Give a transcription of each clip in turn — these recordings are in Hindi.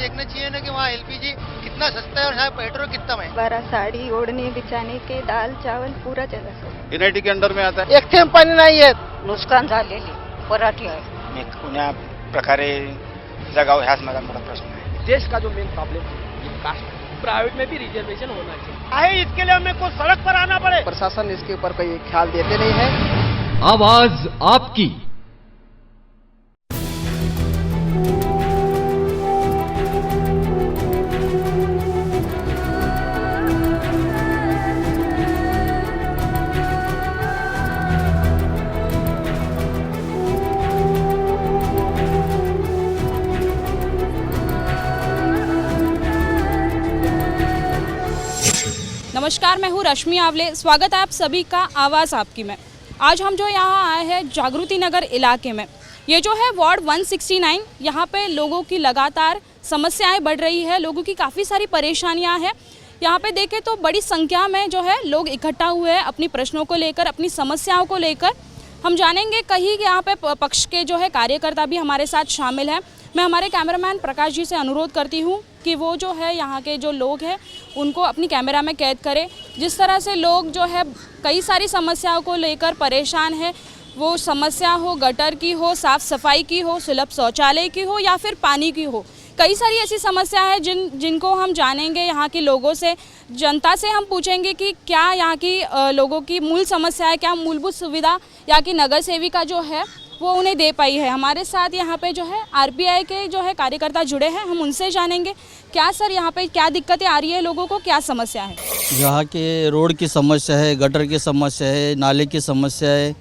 देखना चाहिए ना कि वहाँ एलपीजी कितना सस्ता है और यहाँ पेट्रोल कितना महंगा। बारह साड़ी ओढ़ने बिछाने के दाल चावल पूरा जगह से एनआयटी के अंडर में आता है। एक थेंब पाणी नाही येत। नुकसान झालेली पराठी आहे. मी कुण्या प्रकारे जगाव ह्याच माझा मोठा प्रश्न आहे. देश का जो मेन प्रॉब्लम है ये कास्ट है. प्राइवेट में भी रिजर्वेशन होना चाहिए. इसके लिए हमें को सड़क पर आना पड़े. प्रशासन इसके ऊपर कोई ख्याल देते नहीं है। आवाज आपकी। नमस्कार, मैं हूँ रश्मि आवले। स्वागत है आप सभी का आवाज़ आपकी में। आज हम जो यहाँ आए हैं जागृति नगर इलाके में, ये जो है वार्ड 169, यहाँ पे लोगों की लगातार समस्याएं बढ़ रही है, लोगों की काफ़ी सारी परेशानियां हैं। यहाँ पे देखें तो बड़ी संख्या में जो है लोग इकट्ठा हुए हैं अपनी प्रश्नों को लेकर, अपनी समस्याओं को लेकर। हम जानेंगे कहीं यहाँ पे पक्ष के जो है कार्यकर्ता भी हमारे साथ शामिल हैं। मैं हमारे कैमरामैन प्रकाश जी से अनुरोध करती हूँ कि वो जो है यहाँ के जो लोग हैं उनको अपनी कैमरा में कैद करें। जिस तरह से लोग जो है कई सारी समस्याओं को लेकर परेशान है, वो समस्या हो गटर की हो, साफ़ सफाई की हो, सुलभ शौचालय की हो या फिर पानी की हो, कई सारी ऐसी समस्या है जिनको हम जानेंगे यहाँ के लोगों से, जनता से हम पूछेंगे कि क्या यहाँ की लोगों की मूल समस्या है, क्या मूलभूत सुविधा यहाँ की नगर सेविका जो है वो उन्हें दे पाई है। हमारे साथ यहाँ पे जो है आरपीआई के जो है कार्यकर्ता जुड़े हैं, हम उनसे जानेंगे क्या सर यहाँ पे क्या दिक्कतें आ रही है, लोगों को क्या समस्या है। यहाँ के रोड की समस्या है, गटर की समस्या है, नाले की समस्या है,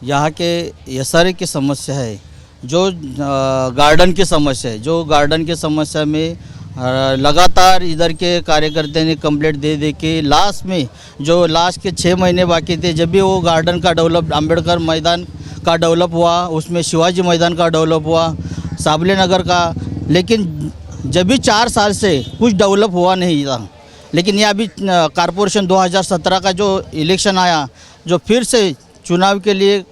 यहाँ के एसआरए की समस्या है, जो गार्डन की समस्या है। जो गार्डन की समस्या में लगातार इधर के कार्यकर्ता ने कंप्लेंट दे दे के लास्ट में जो लास्ट के 6 महीने बाकी थे, जब भी वो गार्डन का डेवलप, अम्बेडकर मैदान का डेवलप हुआ, उसमें शिवाजी मैदान का डेवलप हुआ, साबले नगर का, लेकिन जब भी 4 साल से कुछ डेवलप हुआ नहीं था। लेकिन ये अभी कॉरपोरेशन 2017 का जो इलेक्शन आया, जो फिर से चुनाव के लिए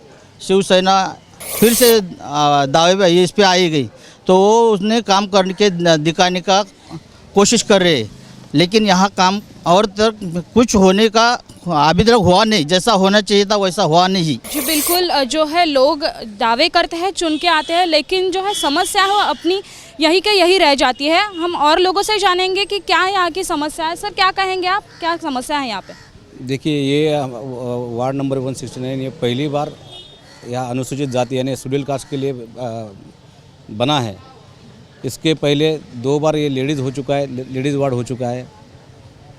शिवसेना फिर से दावे इस पे आई गई, तो वो उसने काम करके दिखाने का कोशिश कर रहे हैं। लेकिन यहाँ काम और तक कुछ होने का अभी तक हुआ नहीं, जैसा होना चाहिए था वैसा हुआ नहीं। जी बिल्कुल, जो है लोग दावे करते हैं, चुन के आते हैं, लेकिन जो है समस्या है अपनी यही के यही रह जाती है। हम और लोगों से जानेंगे कि क्या यहाँ की समस्या है। सर क्या कहेंगे आप, क्या समस्या है यहाँ पे? देखिए, ये वार्ड नंबर 169 ये पहली बार यहाँ अनुसूचित जाति यानी शेड्यूल कास्ट के लिए बना है। इसके पहले 2 बार ये लेडीज़ हो चुका है, लेडीज़ वार्ड हो चुका है।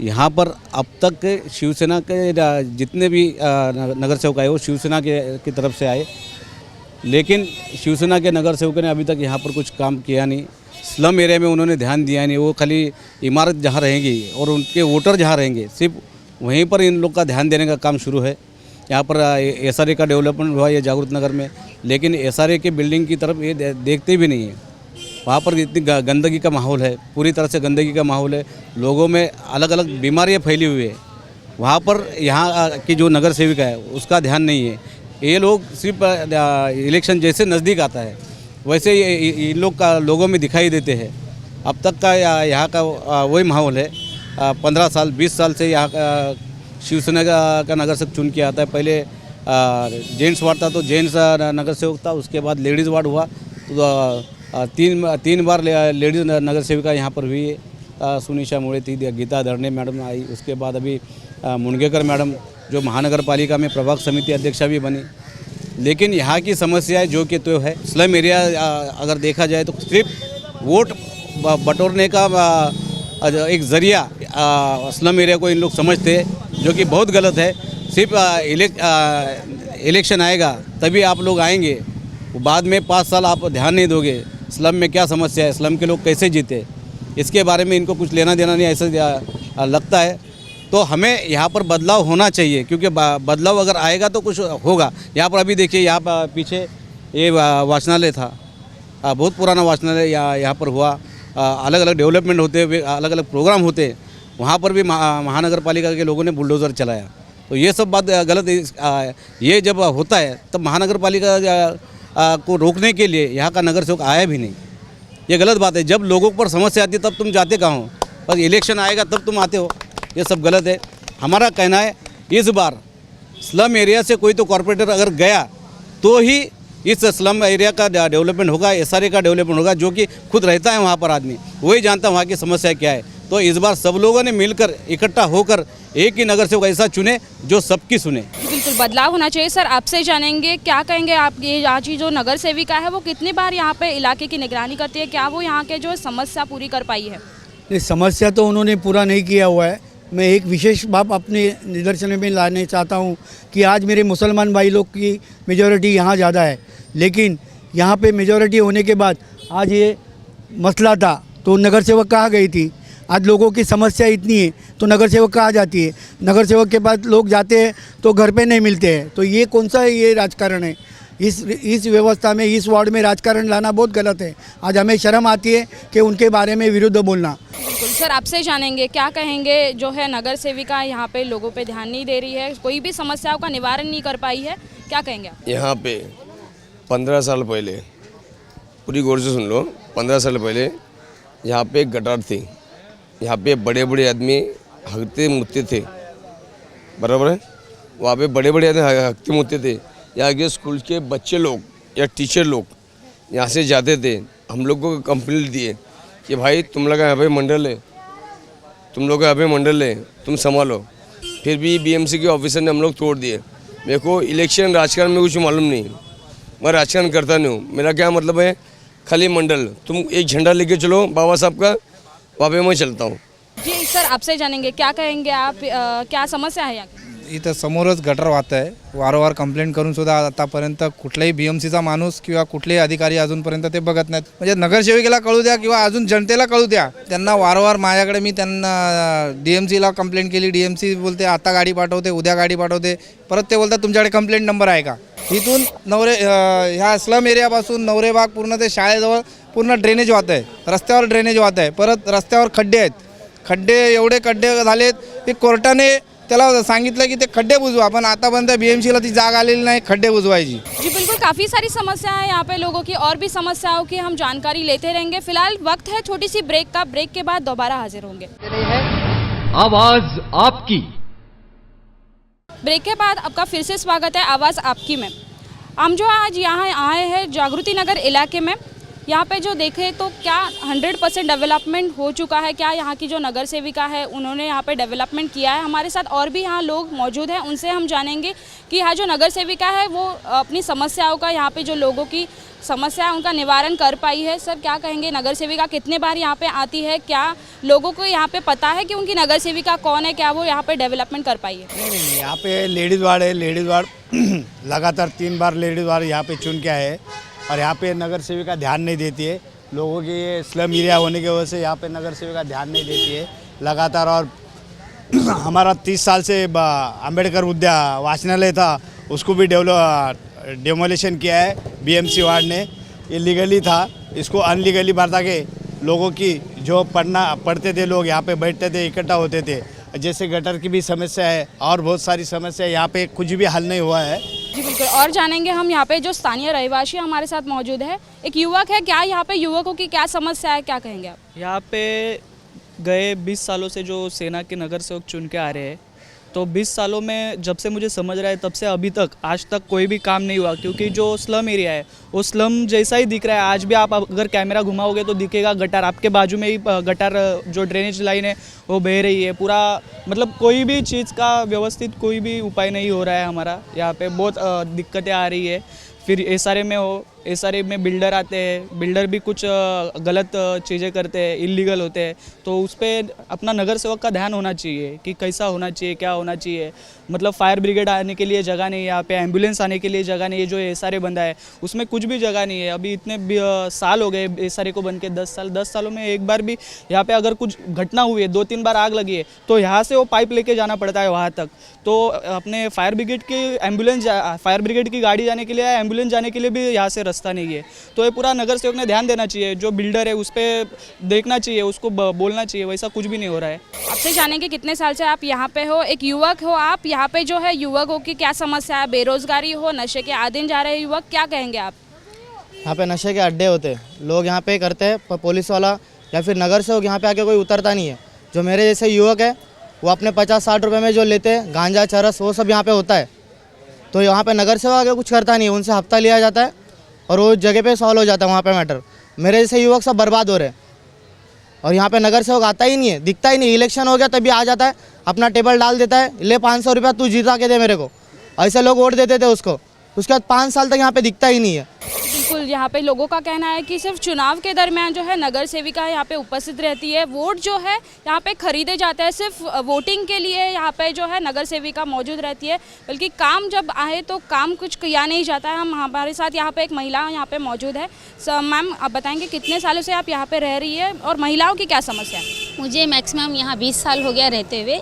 यहाँ पर अब तक शिवसेना के जितने भी नगर सेवक आए वो शिवसेना की तरफ से आए, लेकिन शिवसेना के नगर सेवकों ने अभी तक यहाँ पर कुछ काम किया नहीं। स्लम एरिया में उन्होंने ध्यान दिया नहीं। वो खाली इमारत जहाँ रहेंगी और उनके वोटर जहाँ रहेंगे सिर्फ वहीं पर इन लोग का ध्यान देने का काम शुरू है। यहाँ पर एसआरए का डेवलपमेंट हुआ ये जागृत नगर में, लेकिन एसआरए के बिल्डिंग की तरफ ये देखते भी नहीं है। वहाँ पर इतनी गंदगी का माहौल है, पूरी तरह से गंदगी का माहौल है, लोगों में अलग अलग बीमारियाँ फैली हुई है। वहाँ पर यहाँ की जो नगर सेविका है उसका ध्यान नहीं है। ये लोग सिर्फ इलेक्शन जैसे नज़दीक आता है वैसे इन लोग का लोगों में दिखाई देते हैं। अब तक का यहाँ का वही माहौल है। 15 साल 20 साल से यहाँ का शिवसेना का नगर सेवक चुन के आता है। पहले जेंट्स वार्ड था तो जेंट्स नगर सेवक था, उसके बाद लेडीज़ वार्ड हुआ तो 3 बार लेडीज़ नगर सेविका यहाँ पर हुई है। सुनीशा मोड़े थी, गीता धरने मैडम आई, उसके बाद अभी मुनगेकर मैडम जो महानगर पालिका में प्रभाग समिति अध्यक्षा भी बनी। लेकिन यहाँ की समस्या जो कि तो है स्लम एरिया, अगर देखा जाए तो सिर्फ वोट बटोरने का एक ज़रिया स्लम एरिया को इन लोग समझते हैं, जो कि बहुत गलत है। सिर्फ इलेक्शन आएगा तभी आप लोग आएंगे, बाद में 5 साल आप ध्यान नहीं दोगे स्लम में क्या समस्या है, स्लम के लोग कैसे जीते, इसके बारे में इनको कुछ लेना देना नहीं ऐसा लगता है। तो हमें यहाँ पर बदलाव होना चाहिए, क्योंकि बदलाव अगर आएगा तो कुछ होगा। यहाँ पर अभी देखिए, यहाँ पर पीछे ये वाचनालय था, बहुत पुराना वाचनालय यहाँ पर हुआ, अलग अलग डेवलपमेंट होते हुए अलग अलग प्रोग्राम होते, वहाँ पर भी महानगर पालिका के लोगों ने बुलडोज़र चलाया। तो ये सब बात गलत है। ये जब होता है तब महानगर पालिका को रोकने के लिए यहाँ का नगर सेवक आया भी नहीं। ये गलत बात है। जब लोगों पर समस्या आती है तब तुम जाते कहाँ हो, बस इलेक्शन आएगा तब तुम आते हो, ये सब गलत है। हमारा कहना है इस बार स्लम एरिया से कोई तो कॉरपोरेटर अगर गया तो ही इस स्लम एरिया का डेवलपमेंट होगा, एसआरए का डेवलपमेंट होगा, जो कि खुद रहता है वहाँ पर आदमी, वही जानता है वहाँ की समस्या क्या है। तो इस बार सब लोगों ने मिलकर इकट्ठा होकर एक ही नगर सेवक ऐसा चुने जो सबकी सुने। बिल्कुल बदलाव होना चाहिए। सर आपसे जानेंगे, क्या कहेंगे आप, ये यहाँ की जो नगर सेविका है वो कितनी बार यहाँ पे इलाके की निगरानी करती है, क्या वो यहाँ के जो समस्या पूरी कर पाई है? नहीं, समस्या तो उन्होंने पूरा नहीं किया हुआ है। मैं एक विशेष बात अपने निदर्शन में लाने चाहता हूँ कि आज मेरे मुसलमान भाई लोग की मेजॉरिटी यहाँ ज़्यादा है, लेकिन यहाँ पे मेजॉरिटी होने के बाद आज ये मसला था तो नगर सेवक कहाँ गई थी? आज लोगों की समस्या इतनी है तो नगर सेवक कहाँ जाती है? नगर सेवक के पास लोग जाते हैं तो घर पे नहीं मिलते हैं। तो ये कौन सा ये राजकारण है? इस व्यवस्था में, इस वार्ड में राजकारण लाना बहुत गलत है। आज हमें शर्म आती है कि उनके बारे में विरुद्ध बोलना। बिल्कुल सर आपसे जानेंगे, क्या कहेंगे जो है नगर सेविका यहाँ पे लोगों पे ध्यान नहीं दे रही है, कोई भी समस्याओं का निवारण नहीं कर पाई है, क्या कहेंगे आप? यहाँ पे 15 साल पहले, पूरी गौर से सुन लो, 15 साल पहले यहाँ पे एक गटार थी, यहाँ पे बड़े बड़े आदमी हकते मुतते थे, बराबर है, वहाँ पे बड़े बड़े आदमी हकते मुतते थे। यहाँ के स्कूल के बच्चे लोग या टीचर लोग यहाँ से जाते थे, हम लोग को कंप्लेंट दिए कि भाई तुम लोग यहाँ पे मंडल है, तुम लोग यहाँ पे मंडल है, तुम संभालो। फिर भी बीएमसी के ऑफिसर ने हम लोग तोड़ दिए। मेरे को इलेक्शन राजकारण में कुछ मालूम नहीं, मैं राजकारण करता नहीं हूँ। मेरा क्या मतलब है, खाली मंडल, तुम एक झंडा लेके चलो बाबा साहब का, वहाँ पे मैं चलता हूँ। जी सर आपसे जानेंगे, क्या कहेंगे आप, क्या समस्या है यहाँ की? इथं समोरच गटर वाहत आहे, वारंवार कंप्लेंट करून सुद्धा आतापर्यंत कुठलाही बीएमसीचा माणूस किंवा कुठलेही अधिकारी अजूनपर्यंत ते बघत नाहीत। म्हणजे नगरसेविकेला कळू द्या किंवा अजून जनतेला कळू द्या, त्यांना वारंवार माझ्याकडे मी त्यांना डीएमसीला कंप्लेंट केली, डीएमसी बोलते आता गाडी पाठवते, उद्या गाडी पाठवते, परत ते बोलतात तुमच्याकडे कंप्लेंट नंबर आहे का? इथून ह्या स्लम एरियापासून नवरेबाग पूर्ण ते शाळेजवळ पूर्ण ड्रेनेज वाहत आहे, रस्त्यावर ड्रेनेज वाहत आहे, परत रस्त्यावर खड्डे आहेत, खड्डे एवढे खड्डे झालेत की कोर्टाने त्याला सांगितलं की ते खड्डे बुजवा, पण आतापर्यंत बीएमसीला ती जाग आलेली नाही खड्डे बुजवायची। जी बिल्कुल, काफ़ी सारी समस्या है यहाँ पे लोगों की, और भी समस्याओं की हम जानकारी लेते रहेंगे। फिलहाल वक्त है छोटी सी ब्रेक का, ब्रेक के बाद दोबारा हाजिर होंगे। आवाज आपकी। ब्रेक के बाद आपका फिर से स्वागत है आवाज़ आपकी में। हम जो आज यहाँ आए हैं जागृति नगर इलाके में, यहाँ पे जो देखें तो क्या 100% डेवलपमेंट हो चुका है, क्या यहाँ की जो नगर सेविका है उन्होंने यहाँ पे डेवलपमेंट किया है? हमारे साथ और भी यहाँ लोग मौजूद हैं, उनसे हम जानेंगे कि यहाँ जो नगर सेविका है वो अपनी समस्याओं का, यहाँ पे जो लोगों की समस्या है उनका निवारण कर पाई है। सर क्या कहेंगे, नगर सेविका कितने बार यहाँ पे आती है, क्या लोगों को यहाँ पे पता है कि उनकी नगर सेविका कौन है, क्या वो यहाँ पे डेवलपमेंट कर पाई है? नहीं, यहाँ पे लेडीज़ वार्ड है, लेडीज़ वार्ड लगातार 3 बार लेडीज़ वार्ड यहाँ पे चुन के आए हैं, और यहाँ पे नगर सेविका ध्यान नहीं देती है। लोगों के ये स्लम एरिया होने की वजह से यहाँ पे नगर सेविका ध्यान नहीं देती है लगातार। और हमारा 30 साल से अंबेडकर उद्यान वाचनालय था, उसको भी डेमोलिशन किया है बीएमसी वार्ड ने। ये लीगली था, इसको अनलीगली बता के लोगों की जो पढ़ते थे लोग यहाँ पे बैठते थे, इकट्ठा होते थे। जैसे गटर की भी समस्या है और बहुत सारी समस्या है, यहाँ पे कुछ भी हल नहीं हुआ है। जी बिल्कुल, और जानेंगे हम यहाँ पे जो स्थानीय रहवासी हमारे साथ मौजूद है, एक युवक है, क्या यहाँ पे युवकों की क्या समस्या है, क्या कहेंगे आप? यहाँ पे गए 20 सालों से जो सेना के नगर सेवक चुन के आ रहे हैं, तो 20 सालों में जब से मुझे समझ रहा है तब से अभी तक आज तक कोई भी काम नहीं हुआ, क्योंकि जो स्लम एरिया है वो स्लम जैसा ही दिख रहा है। आज भी आप अगर कैमरा घुमाओगे तो दिखेगा गटार, आपके बाजू में ही गटार जो ड्रेनेज लाइन है वो बह रही है पूरा, मतलब कोई भी चीज़ का व्यवस्थित कोई भी उपाय नहीं हो रहा है हमारा यहाँ पे, बहुत दिक्कतें आ रही है। फिर एसआरए में हो, एसआरए में बिल्डर आते हैं, बिल्डर भी कुछ गलत चीज़ें करते हैं, इलीगल होते हैं, तो उस पर अपना नगर सेवक का ध्यान होना चाहिए कि कैसा होना चाहिए, क्या होना चाहिए। मतलब फायर ब्रिगेड आने के लिए जगह नहीं है यहाँ पे, एम्बुलेंस आने के लिए जगह नहीं है, जो एसआरए बंदा है उसमें कुछ भी जगह नहीं है। अभी इतने साल हो गए एसआरए को बन के, 10 सालों में एक बार भी यहाँ पे अगर कुछ घटना हुई है, 2-3 बार आग लगी है, तो यहाँ से वो पाइप लेके जाना पड़ता है वहाँ तक। तो अपने फायर ब्रिगेड की गाड़ी जाने के लिए, एम्बुलेंस जाने के लिए भी यहाँ से रास्ता नहीं है। तो ये पूरा नगर सेवक ने ध्यान देना चाहिए, जो बिल्डर है उस पर देखना चाहिए, उसको बोलना चाहिए, वैसा कुछ भी नहीं हो रहा है। आपसे जानेंगे कितने साल से आप यहाँ पे हो, एक युवक हो आप, यहाँ पे जो है युवकों की क्या समस्या है, बेरोजगारी हो, नशे के आदीन जा रहे युवक, क्या कहेंगे आप? यहाँ पे नशे के अड्डे होते हैं, लोग यहाँ पे करते हैं, पर पुलिस वाला या फिर नगर सेवक यहाँ पे आके कोई उतरता नहीं है। जो मेरे जैसे युवक है वो अपने 50-60 रुपये में जो लेते हैं गांजा चरस वो सब यहाँ पे होता है, तो यहाँ पे नगर सेवक आके कुछ करता नहीं है, उनसे हफ्ता लिया जाता है और वो जगह पे सॉल्व हो जाता है वहाँ पे मैटर। मेरे जैसे युवक सब बर्बाद हो रहे हैं और यहाँ पे नगर सेवक आता ही नहीं है, दिखता ही नहीं। इलेक्शन हो गया तभी आ जाता है, अपना टेबल डाल देता है, ले 500 रुपया तू जीता के दे मेरे को। ऐसे लोग वोट देते थे उसको, उसके बाद 5 साल तक यहाँ पे दिखता ही नहीं है। बिल्कुल, यहाँ पे लोगों का कहना है कि सिर्फ चुनाव के दरमियान जो है नगर सेविका यहाँ पे उपस्थित रहती है, वोट जो है यहाँ पे खरीदे जाते हैं, सिर्फ वोटिंग के लिए यहाँ पे जो है नगर सेविका मौजूद रहती है, बल्कि काम जब आए तो काम कुछ किया नहीं जाता है। हम हमारे साथ यहाँ पे एक महिला यहाँ पे मौजूद है। मैम, आप बताएंगे कितने सालों से आप यहाँ पे रह रही है और महिलाओं की क्या समस्या है? मुझे मैक्सिमम यहाँ 20 साल हो गया रहते हुए,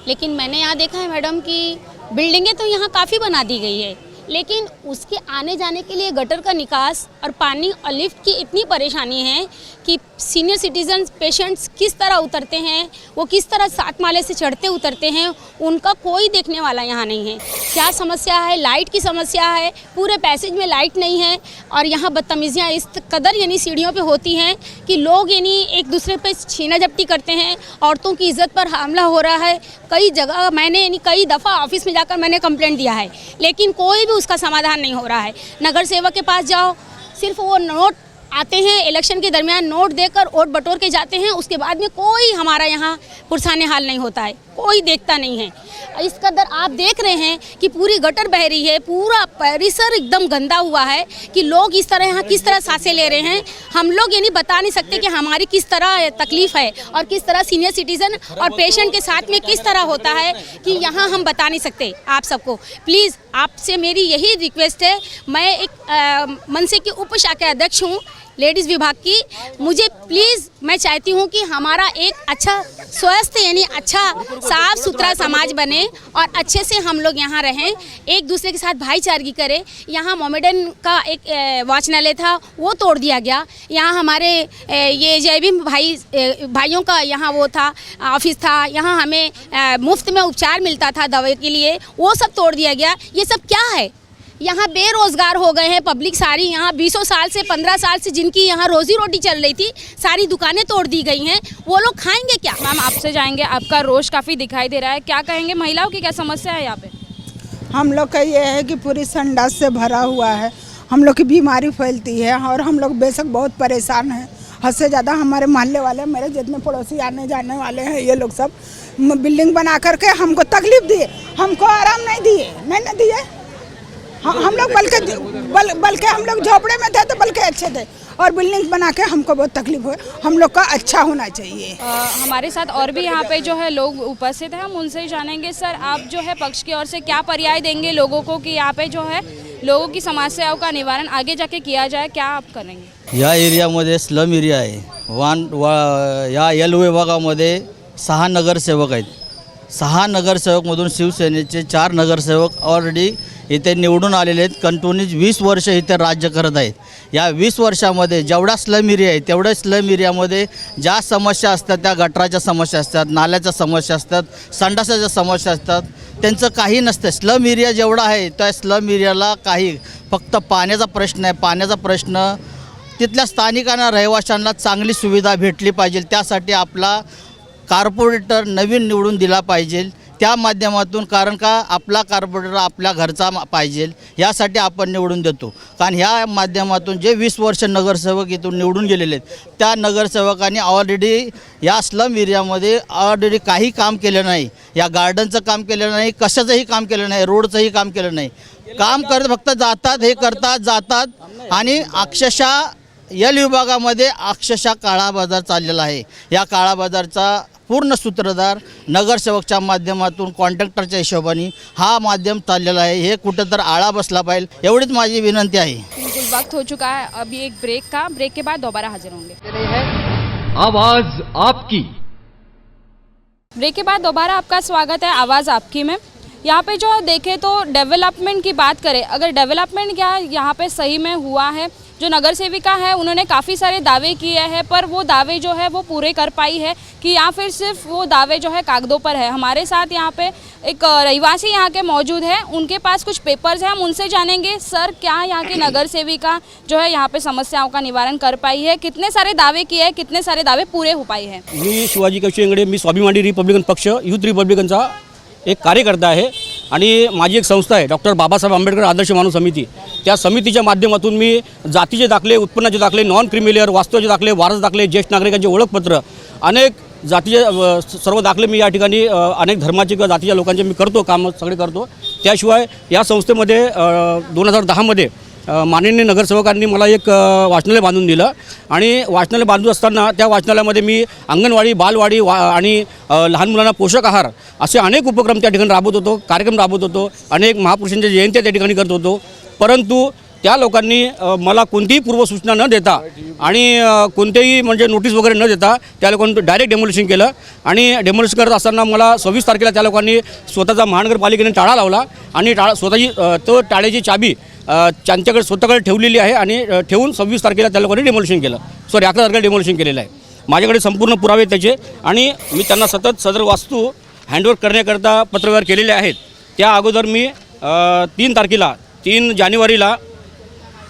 लेकिन मैंने यहाँ देखा है मैडम कि बिल्डिंगें तो यहाँ काफ़ी बना दी गई है, लेकिन उसके आने जाने के लिए गटर का निकास और पानी और लिफ्ट की इतनी परेशानी है कि सीनियर सिटीजन पेशेंट्स किस तरह उतरते हैं, वो किस तरह 7 माले से चढ़ते उतरते हैं, उनका कोई देखने वाला यहाँ नहीं है। क्या समस्या है? लाइट की समस्या है, पूरे पैसेज में लाइट नहीं है और यहाँ बदतमीजियाँ इस कदर यानी सीढ़ियों पे होती हैं कि लोग यानी एक दूसरे पे छीना झपटी करते हैं, औरतों की इज्जत पर हमला हो रहा है। कई जगह मैंने यानी कई दफ़ा ऑफिस में जाकर मैंने कंप्लेंट दिया है, लेकिन कोई भी उसका समाधान नहीं हो रहा है। नगर सेवक के पास जाओ, सिर्फ वो नोट आते हैं, इलेक्शन के दरमियान नोट देकर वोट बटोर के जाते हैं, उसके बाद में कोई हमारा यहाँ पुरसाने हाल नहीं होता है, कोई देखता नहीं है। इस कदर आप देख रहे हैं कि पूरी गटर बह रही है, पूरा परिसर एकदम गंदा हुआ है कि लोग इस तरह यहाँ किस तरह सांसें ले रहे हैं। हम लोग ये नहीं बता नहीं सकते कि हमारी किस तरह तकलीफ़ है और किस तरह सीनियर सिटीज़न और पेशेंट के साथ में किस तरह होता है कि यहाँ हम बता नहीं सकते आप सबको। प्लीज़ आपसे मेरी यही रिक्वेस्ट है, मैं एक मनसे की उप शाखा अध्यक्ष हूँ लेडीज़ विभाग की। मुझे प्लीज़ मैं चाहती हूँ कि हमारा एक अच्छा स्वस्थ यानी अच्छा साफ सुथरा समाज बने और अच्छे से हम लोग यहाँ रहें, एक दूसरे के साथ भाईचारगी करें। यहाँ मोमेडन का एक वाचनालय था, वो तोड़ दिया गया। यहाँ हमारे ये जय भीम भाइयों का यहाँ वो था, ऑफिस था, यहाँ हमें मुफ्त में उपचार मिलता था दवाई के लिए, वो सब तोड़ दिया गया। ये सब क्या है? यहाँ बेरोज़गार हो गए हैं पब्लिक सारी। यहाँ 20 साल से 15 साल से जिनकी यहाँ रोजी रोटी चल रही थी, सारी दुकानें तोड़ दी गई हैं, वो लोग खाएंगे क्या? मैम, आपसे जाएंगे, आपका रोष काफ़ी दिखाई दे रहा है, क्या कहेंगे? महिलाओं की क्या समस्या है यहाँ पे? हम लोग का ये है कि पूरी संडास से भरा हुआ है, हम लोग की बीमारी फैलती है और हम लोग बेशक बहुत परेशान हैं। हद से ज़्यादा हमारे मोहल्ले वाले, मेरे जितने पड़ोसी आने जाने वाले हैं, ये लोग सब बिल्डिंग बना करके हमको तकलीफ दिए, हमको आराम नहीं दिए, नहीं दिए। हम लोग बल्कि हम लोग झोपड़े में थे तो बल्कि अच्छे थे, और बिल्डिंग बना के हमको बहुत तकलीफ हुई। हम लोग का अच्छा होना चाहिए। हमारे साथ और भी यहाँ पे जो है लोग उपस्थित हैं, हम उनसे ही जानेंगे। सर, आप जो है पक्ष की ओर से क्या पर्याय देंगे लोगों को कि यहाँ पे जो है लोगों की समस्याओं का निवारण आगे जाके किया जाए, क्या आप करेंगे? या एरियामध्ये स्लम एरिया आहे। या एल विभागामध्ये 6 नगरसेवक आहेत। 6 नगरसेवकमधून शिवसेनेचे 4 नगरसेवक ऑलरेडी इथे निवडून आलेले आहेत। कंटिन्यूज 20 वर्ष इथे राज्य करत आहेत। या 20 वर्षामध्ये जेवढा स्लम एरिया आहे तेवढ्या स्लम एरियामध्ये ज्या समस्या असतात, त्या गटराच्या समस्या असतात, नाल्याच्या समस्या असतात, संडासाच्या समस्या असतात, त्यांचं काही नसतं। स्लम एरिया जेवढा आहे त्या स्लम एरियाला काही फक्त पाण्याचा प्रश्न आहे। पाण्याचा प्रश्न तिथल्या स्थानिकांना, रहिवाशांना चांगली सुविधा भेटली पाहिजे, त्यासाठी आपला कॉर्पोरेटर नवीन निवडून दिला पाहिजे त्या माध्यमातून। कारण का आपला कॉर्पोरेटर आपल्या घरचा पाहिजे, यासाठी आपण निवडून देतो। कारण ह्या माध्यमातून जे 20 वर्ष नगरसेवक इथून निवडून गेलेले आहेत, त्या नगरसेवकांनी ऑलरेडी या स्लम एरियामध्ये ऑलरेडी काही काम केलं नाही। या गार्डनचं काम केलं नाही, कशाचंही काम केलं नाही, रोडचंही काम केलं नाही। काम करत फक्त जातात, हे करतात, जातात आणि अक्षरशः एल विभागामध्ये अक्षरशः काळा बाजार चाललेला आहे। या काळा बाजारचा पूर्ण सूत्रधार नगरसेवकच्या माध्यमातून, कॉन्ट्रॅक्टरच्या हिशोबाने हा माध्यम चाललेला आहे। हे कुठं तर आळा बसला पाहिजे, एवढीच माझी विनंती आहे। बिल्कुल, वक्त हो चुका है अभी एक ब्रेक के बाद दोबारा हाजिर होंगे। आवाज आपकी। ब्रेक के बाद दोबारा आपका स्वागत है आवाज़ आपकी में। यहाँ पे जो देखें तो डेवलपमेंट की बात करें, अगर डेवलपमेंट क्या यहाँ पे सही में हुआ है जो नगर सेविका है उन्होंने काफ़ी सारे दावे किए हैं, पर वो दावे जो है वो पूरे कर पाई है कि या फिर सिर्फ वो दावे जो है कागजों पर है। हमारे साथ यहाँ पे एक रहिवासी यहाँ के मौजूद है, उनके पास कुछ पेपर्स हैं, हम उनसे जानेंगे सर क्या यहाँ की नगर सेविका जो है यहाँ पे समस्याओं का निवारण कर पाई है, कितने सारे दावे किए हैं, कितने सारे दावे पूरे हो पाए हैं। मी शिवाजी कवशी इंगडे, मी स्वाभिमानी रिपब्लिकन पक्ष युथ रिपब्लिकनचा एक कार्यकर्ता आहे आणि माझी एक संस्था आहे डॉक्टर बाबासाहेब आंबेडकर आदर्श मानव समिती। त्या समितीच्या माध्यमातून मी जातीचे दाखले, उत्पन्नाचे दाखले, नॉन क्रिमिलियर, वास्तवाचे दाखले, वारस दाखले, ज्येष्ठ नागरिकांचे ओळखपत्र, अनेक जातीचे सर्व दाखले मी या ठिकाणी अनेक धर्माचे किंवा जातीच्या लोकांचे मी करतो, काम सगळे करतो। त्याशिवाय या संस्थेमध्ये 2010मध्ये माननीय नगरसेवकांनी मला एक वाचनालय बांधून दिलं आणि वाचनालय बांधून असताना त्या वाचनालयामध्ये मी अंगणवाडी, बालवाडी आणि लहान मुलांना पोषक आहार असे अनेक उपक्रम त्या ठिकाणी राबवत होतो, कार्यक्रम राबवत होतो, अनेक महापुरुषांच्या जयंत्या त्या ठिकाणी करत होतो। परंतु त्या लोकांनी मला कोणतीही पूर्वसूचना न देता आणि कोणतेही म्हणजे नोटीस वगैरे न देता त्या लोकांनी डायरेक्ट डेमोलिशन केलं आणि डेमोलिशन करत असताना मला 26 तारखेला त्या लोकांनी स्वतःचा महानगरपालिकेने टाळा लावला आणि स्वतःची तो टाळ्याची चाबी त्यांच्याकडे स्वतःकडे ठेवलेली आहे आणि ठेवून 26 तारखेला त्या लोकांनी डेमोलिशन केलं, 11 तारखेला डेमोलिशन केलेलं आहे। माझ्याकडे संपूर्ण पुरावे त्याचे आणि मी त्यांना सतत सदर वास्तू हँडओव्हर करण्याकरता पत्रव्यवहार केलेले आहेत। त्या अगोदर मी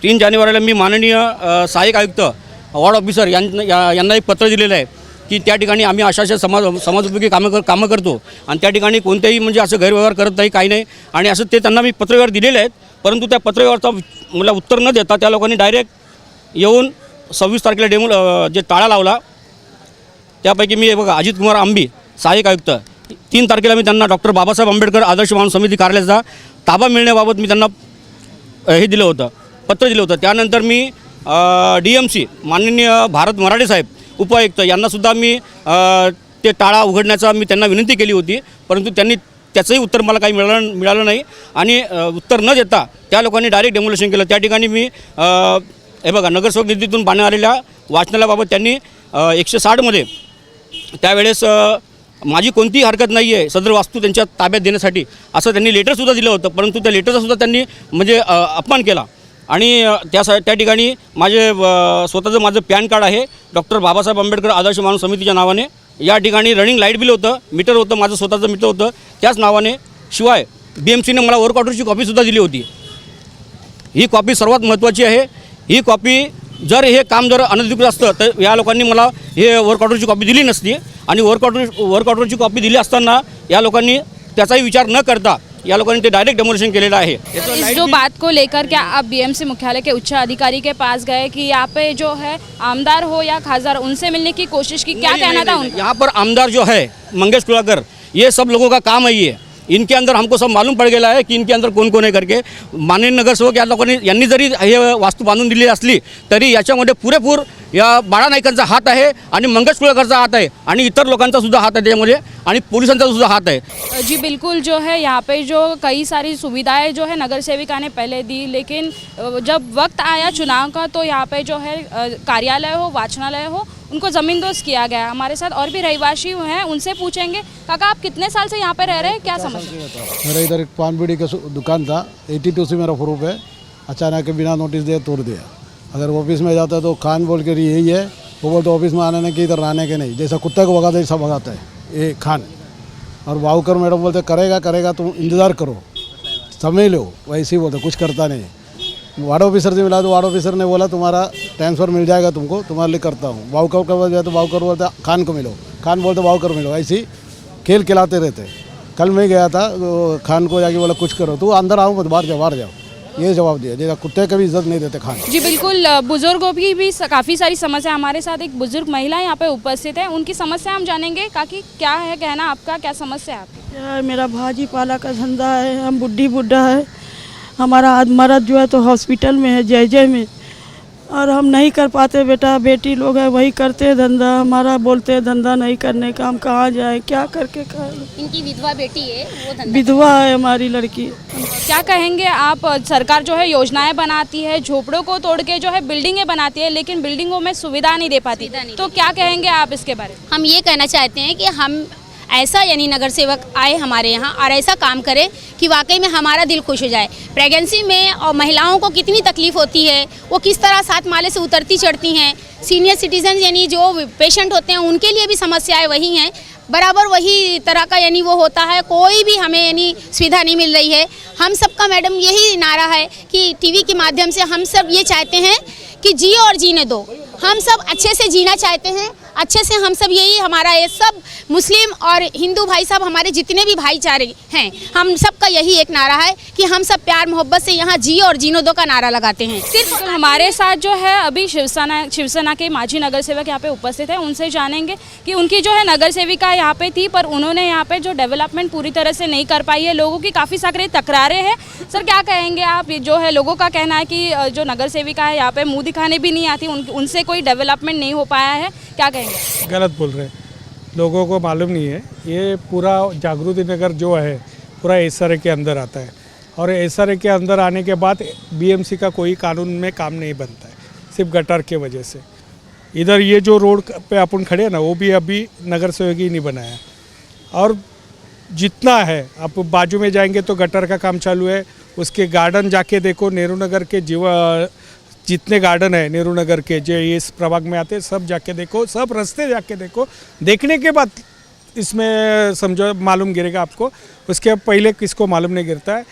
3 जानेवारीला मी माननीय सहाय्यक आयुक्त वॉर्ड ऑफिसर यांना एक पत्र दिलेलं आहे की त्या ठिकाणी आम्ही अशा समाजोपयोगी कामं करतो आणि त्या ठिकाणी कोणतेही म्हणजे असं गैरव्यवहार करत नाही, काही नाही आणि असं ते त्यांना मी पत्रव्यवहार दिलेले आहेत। परंतु त्या पत्रव्यवहाराचा मला उत्तर न देता त्या लोकांनी डायरेक्ट येऊन 26 तारखेला जे टाळा लावला। त्यापैकी मी बघा अजित कुमार आंबी सहाय्यक आयुक्त, 3 तारखेला मी त्यांना डॉक्टर बाबासाहेब आंबेडकर आदर्श मानव समिती कार्यालयाचा ताबा मिळण्याबाबत मी त्यांना हे दिलं होतं, पत्र दिलं होतं। त्यानंतर मी DMC माननीय भारत मराठे साहेब उपायुक्त यांनासुद्धा मी ते टाळा उघडण्याचा मी त्यांना विनंती केली होती, परंतु त्यांनी त्याचंही उत्तर मला काही मिळालं नाही आणि उत्तर न देता त्या लोकांनी डायरेक्ट डेमोलिशन केलं। त्या ठिकाणी मी हे बघा नगरसेवक निधीतून बांधण्यात आलेल्या वाचनालयाबाबत त्यांनी 160मध्ये त्यावेळेस माझी कोणतीही हरकत नाही आहे सदर वास्तू त्यांच्या ताब्यात देण्यासाठी असं त्यांनी लेटरसुद्धा दिलं होतं, परंतु त्या लेटरचासुद्धा त्यांनी म्हणजे अपमान केला आणि त्या ठिकाणी स्वतःचं माझं पॅन कार्ड आहे डॉक्टर बाबासाहेब आंबेडकर आदर्श मानव समितीच्या नावाने। या ठिकाणी रनिंग लाईट बिल होतं, मीटर होतं, माझं स्वतःचं मीटर होतं त्याच नावाने। शिवाय BMCने मला वर्क ऑर्डरची कॉपीसुद्धा दिली होती। ही कॉपी सर्वात महत्त्वाची आहे। ही कॉपी जर हे काम जर अनधिकृत असतं तर या लोकांनी मला हे वर्क ऑर्डरची कॉपी दिली नसती आणि वर्क ऑर्डरची कॉपी दिली असताना या लोकांनी त्याचाही विचार न करता या लोगों ने डायरेक्ट डेमोलिशन केलेला आहे। इस जो बात को लेकर क्या आप BMC मुख्यालय के उच्च अधिकारी के पास गए कि यहाँ पे जो है आमदार हो या खासदार उनसे मिलने की कोशिश की, क्या कहना था उनका? यहाँ पर आमदार जो है मंगेश कुलाकर, ये सब लोगों का काम है, ये इनके अंदर हमको सब मालूम पड़ गया है कि इनके अंदर कोण कोण आहे करके। माननीय नगरसेवक या लोकांनी यांनी जरी हे वास्तू बांधून दिली असली तरी याच्यामध्ये पुरेपूर या बाळा नाईकांचा हात आहे आणि मंगेश कुलाकरचा हात आहे आणि इतर लोकांचा सुद्धा हात आहे त्यामध्ये आणि पोलिसांचा सुद्धा हात आहे। जी बिल्कुल, जो है यहाँ पे जो कई सारी सुविधाएं जो है नगर सेविका ने पहले दी, लेकिन जब वक्त आया चुनाव का तो यहाँ पे जो है कार्यालय हो, वाचनालय हो, उनको ज़मींदोज़ किया गया। हमारे साथ और भी रहिवासी हैं, उनसे पूछेंगे। काका, आप कितने साल से यहाँ पे रह रहे हैं, क्या समस्या? मेरा इधर एक पान बीड़ी का दुकान था, 82 से मेरा प्रूफ है। अचानक के बिना नोटिस दिए तोड़ दिया। अगर ऑफिस में जाता है तो खान बोल कर यही है, वो बोलते ऑफिस में आने के इधर रहने के नहीं, जैसा कुत्ते को भगाता है ऐसा भगाता है ये खान। और बावकर मैडम बोलते करेगा तुम इंतज़ार करो, समझ लो, वैसे ही बोलते, कुछ करता नहीं। वार्ड ऑफिसर से मिला तो वार्ड ऑफिसर ने बोला तुम्हारा ट्रांसफ़र मिल जाएगा तुमको, तुम्हारे लिए करता हूँ। बावकर का बोल तो बावकर बोलता खान को मिलो, खान बोलते बावकर मिलो, ऐसे ही खेल खिलाते रहते। कल मैं गया था तो खान को जाके बोला कुछ करो, तू अंदर आओ मत, बाहर जाओ, ये जवाब दिया। जैसा कुत्ते का भी इज्जत नहीं देते खान। जी बिल्कुल, बुजुर्गों की भी काफ़ी सारी समस्या। हमारे साथ एक बुजुर्ग महिला यहाँ पे उपस्थित है, उनकी समस्या हम जानेंगे। काकी, क्या है कहना आपका, क्या समस्या है आपकी? मेरा भाजी पाला का धंधा है, हम बुढ़ा है, हमारा आज मर्द जो है तो हॉस्पिटल में है, जय में, और हम नहीं कर पाते। बेटा बेटी लोग हैं वही करते हैं धंधा, हमारा बोलते हैं धंधा नहीं करने का, हम कहाँ जाए, क्या करके खाए। इनकी विधवा बेटी है, वो धंधा विधवा है हमारी लड़की। क्या कहेंगे आप? सरकार जो है योजनाएं बनाती है, झोपड़ों को तोड़ के जो है बिल्डिंगें बनाती है, लेकिन बिल्डिंगों में सुविधा नहीं दे पाती, तो क्या कहेंगे आप इसके बारे में? हम ये कहना चाहते हैं कि हम ऐसा यानी नगर सेवक आए हमारे यहाँ और ऐसा काम करे कि वाकई में हमारा दिल खुश हो जाए। प्रेगनेंसी में और महिलाओं को कितनी तकलीफ होती है, वो किस तरह 7 माले से उतरती चढ़ती हैं। सीनियर सिटीजन यानी जो पेशेंट होते हैं उनके लिए भी समस्याएं वही हैं, बराबर वही तरह का यानी वो होता है। कोई भी हमें यानी सुविधा नहीं मिल रही है। हम सबका मैडम यही नारा है कि टीवी के माध्यम से हम सब ये चाहते हैं कि जियो और जीने दो। हम सब अच्छे से जीना चाहते हैं, अच्छे से हम सब यही हमारा ये सब मुस्लिम और हिंदू भाई साहब हमारे जितने भी भाईचारे हैं, हम सबका यही एक नारा है कि हम सब प्यार मोहब्बत से यहाँ जियो और जीनो दो का नारा लगाते हैं। सिर्फ हमारे साथ जो है अभी शिवसेना के माजी नगर सेवक यहाँ पे उपस्थित है, उनसे जानेंगे कि उनकी जो है नगर सेविका यहाँ पे थी पर उन्होंने यहाँ पे जो डेवलपमेंट पूरी तरह से नहीं कर पाई है। लोगों की काफ़ी सारी तकरारें हैं। सर क्या कहेंगे आप, जो है लोगों का कहना है कि जो नगर सेविका है यहाँ पे मुँह दिखाने भी नहीं आती, उनसे कोई डेवलपमेंट नहीं हो पाया है, क्या कहेंगे? गलत बोल रहे हैं, लोगों को मालूम नहीं है। ये पूरा जागृति नगर जो है पूरा एसआरए के अंदर आता है और एसआरए के अंदर आने के बाद बीएमसी का कोई कानून में काम नहीं बनता है, सिर्फ गटर के वजह से। इधर ये जो रोड पे अपन खड़े हैं ना, वो भी अभी नगर सेवक ही नहीं बनाया। और जितना है आप बाजू में जाएंगे तो गटर का काम चालू है। उसके गार्डन जाके देखो, नेहरू नगर के जितने गार्डन है नेहरू नगर के जो इस प्रभाग में आते हैं सब जाके देखो, सब रास्ते जाके देखो। देखने के बाद इसमें समझो मालूम गिरेगा आपको, उसके पहले किसको मालूम नहीं गिरता है।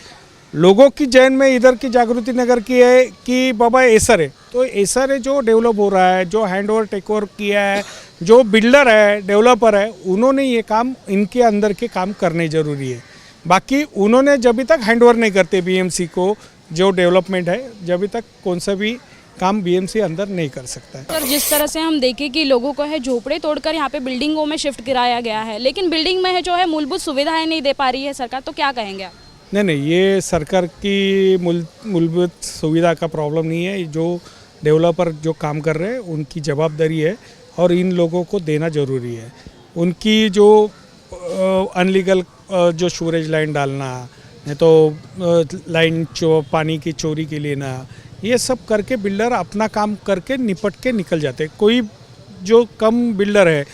लोगों की जहन में इधर की जागृति नगर की है कि बाबा एसआरए, तो एसआरए जो डेवलप हो रहा है, जो हैंड ओवर टेक ओवर किया है, जो बिल्डर है, डेवलपर है, उन्होंने ये काम, इनके अंदर के काम करने ज़रूरी है। बाकी उन्होंने जब तक हैंड ओवर नहीं करते बीएमसी को जो डेवलपमेंट है, जब तक कौन सा भी काम बीएमसी अंदर नहीं कर सकता है। सर जिस तरह से हम देखें कि लोगों को है झोपड़े तोड़कर यहाँ पे बिल्डिंगों में शिफ्ट कराया गया है, लेकिन बिल्डिंग में है जो है मूलभूत सुविधाएं नहीं दे पा रही है सरकार, तो क्या कहेंगे आप? नहीं, ये सरकार की मूलभूत सुविधा का प्रॉब्लम नहीं है। जो डेवलपर जो काम कर रहे हैं उनकी जवाबदारी है और इन लोगों को देना ज़रूरी है। उनकी जो अनलीगल जो सीवरेज लाइन डालना, नहीं तो लाइन पानी की चोरी के लेना, ये सब करके बिल्डर अपना काम करके निपट के निकल जाते। कोई जो कम बिल्डर है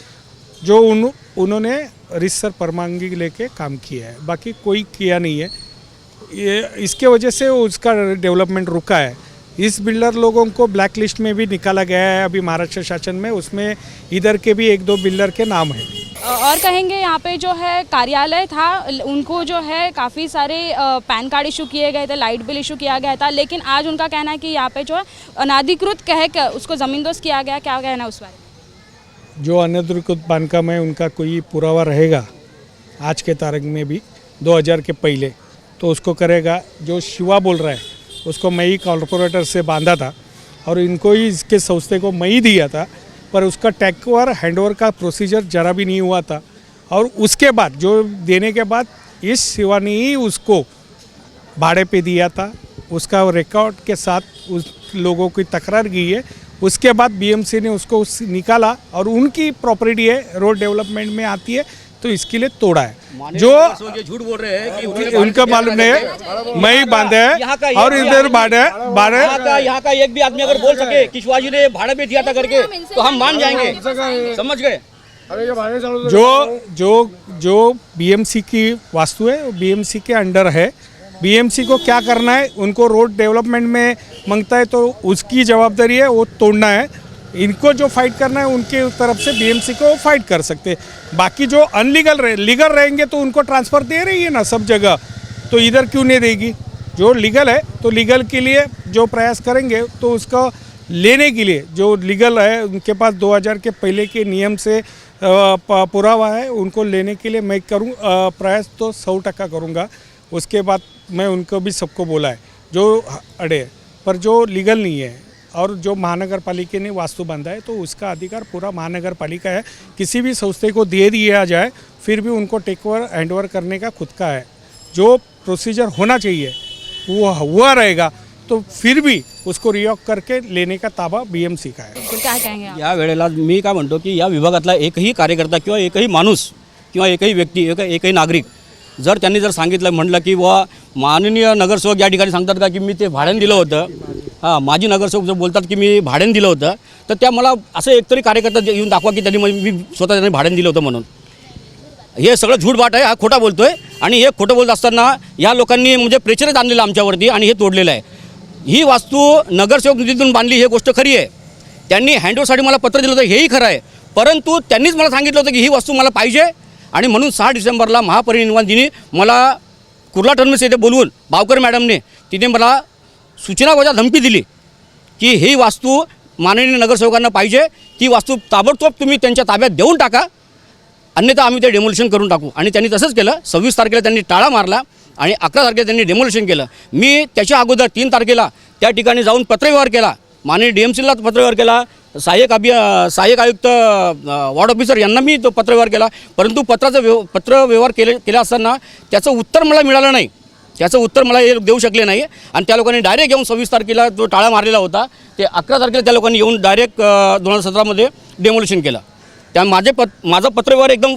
जो उन्होंने रिसर परवानगी लेके काम किया है, बाकी कोई किया नहीं है। ये इसके वजह से उसका डेवलपमेंट रुका है। इस बिल्डर लोगों को ब्लैक लिस्ट में भी निकाला गया है अभी महाराष्ट्र शासन में, उसमें इधर के भी 1-2 बिल्डर के नाम हैं। और कहेंगे यहाँ पे जो है कार्यालय था, उनको जो है काफ़ी सारे पैन कार्ड इशू किए गए थे, लाइट बिल इशू किया गया था, लेकिन आज उनका कहना है कि यहाँ पे जो है अनाधिकृत कह के उसको ज़मींदोज़ किया गया। क्या कहना है उस बारे में? जो अनधिकृत बांधकाम है उनका कोई पुरावा रहेगा आज के तारीख में भी 2000 के पहले, तो उसको करेगा। जो शिवा बोल रहा है उसको मैं ही कॉर्पोरेटर से बांधा था और इनको ही इसके संस्थे को मैं ही दिया था, पर उसका टेक ओवर हैंड ओवर का प्रोसीजर जरा भी नहीं हुआ था। और उसके बाद जो देने के बाद इस शिवा ने ही उसको भाड़े पे दिया था, उसका रिकॉर्ड के साथ उस लोगों की तकरार की है। उसके बाद बीएमसी ने उसको निकाला और उनकी प्रॉपर्टी है, रोड डेवलपमेंट में आती है, तो इसके लिए तोड़ा है। जो झूठ बोल रहे हैं कि उनका मालूम नहीं है, मैं ही बांधे है और इधर बांधे। यहाँ का एक भी आदमी अगर बोल सके कि शिवाजी ने भाड़े पे दिया था करके, तो हम मान जाएंगे, समझ गए? जो बीएमसी की वास्तु है वो बीएमसी के अंडर है। बीएमसी को क्या करना है, उनको रोड डेवलपमेंट में मांगता है तो उसकी जवाबदारी है, वो तोड़ना है। इनको जो फाइट करना है उनके तरफ से बीएमसी को फाइट कर सकते हैं। बाकी जो अनलीगल लीगल रहेंगे तो उनको ट्रांसफ़र दे रही है ना सब जगह, तो इधर क्यों नहीं देगी? जो लीगल है तो लीगल के लिए जो प्रयास करेंगे तो उसका लेने के लिए जो लीगल है उनके पास 2000 के पहले के नियम से पुरावा है, उनको लेने के लिए मैं करूँ प्रयास तो 100% करूँगा। उसके बाद मैं उनको भी सबको बोला है जो अड़े, पर जो लीगल नहीं है और जो महानगर पालिका ने वास्तु बांधा है तो उसका अधिकार पूरा महानगर पालिका है। किसी भी संस्थे को दे दिया जाए फिर भी उनको टेक ओवर हैंड ओवर करने का खुद का है। जो प्रोसीजर होना चाहिए वो हुआ रहेगा, तो फिर भी उसको रिओक करके लेने का ताबा बीएमसी का है। क्या कहेंगे आप? या वेळेला मी काय म्हणतो की या विभागातला एकही कार्यकर्ता किंवा एकही माणूस किंवा एकही व्यक्ती एकही नागरिक जर त्यांनी जर सांगितलं म्हटलं की वा माननीय नगरसेवक या ठिकाणी सांगतात का की मी ते भाड्याने दिलं होतं, हां माजी नगरसेवक जर बोलतात की मी भाड्याने दिलं होतं, तर त्या मला असं एकतरी कार्यकर्ता येऊन दाखवा की त्यांनी मी स्वतः त्यांनी भाड्याने दिलं होतं म्हणून। हे सगळं झूठबाट आहे, हा खोटा बोलतोय आणि हे खोटं बोलत असताना या लोकांनी म्हणजे प्रेशरच आणलेलं आमच्यावरती आणि हे तोडलेलं आहे. ही वास्तू नगरसेवक निधीतून बांधली हे गोष्ट खरी आहे. त्यांनी हँडओव्हरसाठी मला पत्र दिलं होतं हेही खरं आहे, परंतु त्यांनीच मला सांगितलं होतं की ही वस्तू मला पाहिजे आणि म्हणून 6 डिसेंबरला महापरिनिर्वाण दिनी मला कुर्ला टर्मिनस येथे बोलवून भावकर मॅडमने तिने मला सूचनावजा धमकी दिली की ही वास्तू माननीय नगरसेवकांना पाहिजे, ती वास्तू ताबडतोब तुम्ही त्यांच्या ताब्यात देऊन टाका, अन्यथा आम्ही ते डेमोलिशन करून टाकू. आणि त्यांनी तसंच केलं. 26 तारखेला त्यांनी टाळा मारला आणि 11 तारखेला त्यांनी डेमोलिशन केलं. मी त्याच्या अगोदर 3 तारखेला त्या ठिकाणी जाऊन पत्रव्यवहार केला, माननीय DMCला पत्रव्यवहार केला, सहाय्यक आयुक्त वॉर्ड ऑफिसर यांना मी तो पत्रव्यवहार केला, परंतु पत्रव्यवहार केला असताना त्याचं उत्तर मला मिळालं नाही. त्याचं उत्तर मला हे देऊ शकले नाही आणि त्या लोकांनी डायरेक्ट येऊन 26 तारखेला जो टाळा मारलेला होता ते 11 तारखेला त्या लोकांनी येऊन डायरेक्ट 2017मध्ये डेमोलिशन केलं. त्या माझं पत्रव्यवहार एकदम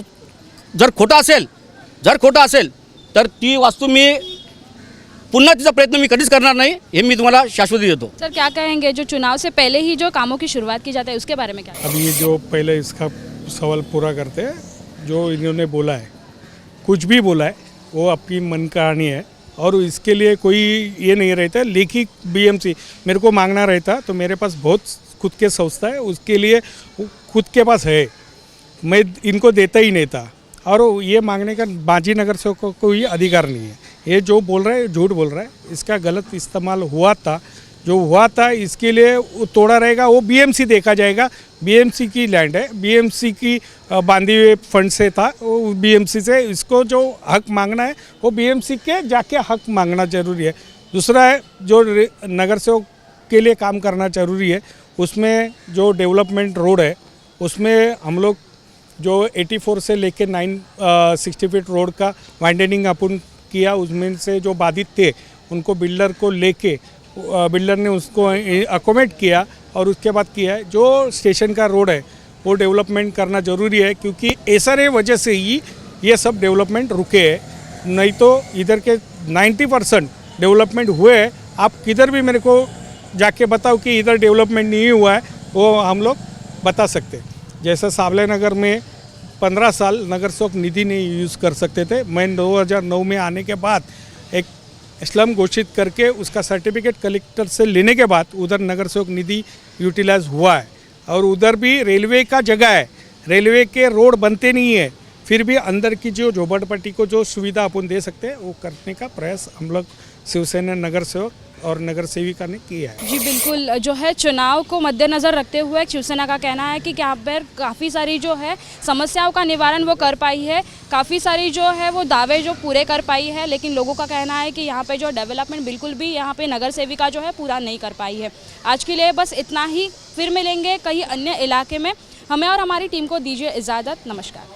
जर खोटा असेल तर ती वास्तू मी पुन्हा तिचा प्रयत्न मी कधीच करणार नाही, हे मी तुम्हाला शाश्वती देतो. सर क्या कहेंगे, जो चुनाव से पहले ही जो कामों की शुरुआत की जाती है उसके बारे में क्या? अब ये जो पहले इसका सवाल पूरा करते हैं, जो इन्होंने बोला है, कुछ भी बोला है वो आपकी मन कहानी है और इसके लिए कोई ये नहीं रहता. लेखी BMC मेरे को मांगना रहता तो मेरे पास बहुत खुद के संस्था है, उसके लिए खुद के पास है, मैं इनको देता ही नहीं था. और ये मांगने का मांझी नगर से कोई अधिकार नहीं है. ये जो बोल रहा है झूठ बोल रहा है, इसका गलत इस्तेमाल हुआ था, जो हुआ था इसके लिए वो तोड़ा रहेगा, वो BMC देखा जाएगा. BMC की लैंड है, BMC की बांधी हुए फंड से था, वो BMC से इसको जो हक मांगना है वो BMC के जाके हक मांगना जरूरी है. दूसरा है जो नगर सेवक के लिए काम करना जरूरी है, उसमें जो डेवलपमेंट रोड है उसमें हम लोग जो 84 से लेके 960 फीट रोड का वाइंडनिंग अपन किया, उसमें से जो बाधित थे उनको बिल्डर को लेके बिल्डर ने उसको अकोमोडेट किया और उसके बाद किया है. जो स्टेशन का रोड है वो डेवलपमेंट करना ज़रूरी है, क्योंकि ऐसा वजह से ही ये सब डेवलपमेंट रुके हैं, नहीं तो इधर के 90% डेवलपमेंट हुए हैं. आप किधर भी मेरे को जाके बताओ कि इधर डेवलपमेंट नहीं हुआ है, वो हम लोग बता सकते. जैसे सावले नगर में 15 साल नगर सेवक निधि नहीं यूज़ कर सकते थे. मैं 2009 में आने के बाद एक स्लम घोषित करके उसका सर्टिफिकेट कलेक्टर से लेने के बाद उधर नगर सेवक निधि यूटिलाइज हुआ है. और उधर भी रेलवे का जगह है, रेलवे के रोड बनते नहीं है, फिर भी अंदर की जो झोपड़पट्टी को जो सुविधा अपन दे सकते हैं वो करने का प्रयास हम लोग शिवसेना नगर सेवक और नगर सेविका ने किया है. जी बिल्कुल, जो है चुनाव को मद्देनज़र रखते हुए शिवसेना का कहना है कि यहाँ पर काफ़ी सारी जो है समस्याओं का निवारण वो कर पाई है, काफ़ी सारी जो है वो दावे जो पूरे कर पाई है, लेकिन लोगों का कहना है कि यहाँ पे जो डेवलपमेंट बिल्कुल भी यहाँ पे नगर सेविका जो है पूरा नहीं कर पाई है. आज के लिए बस इतना ही, फिर मिलेंगे कहीं अन्य इलाके में. हमें और हमारी टीम को दीजिए इजाज़त. नमस्कार.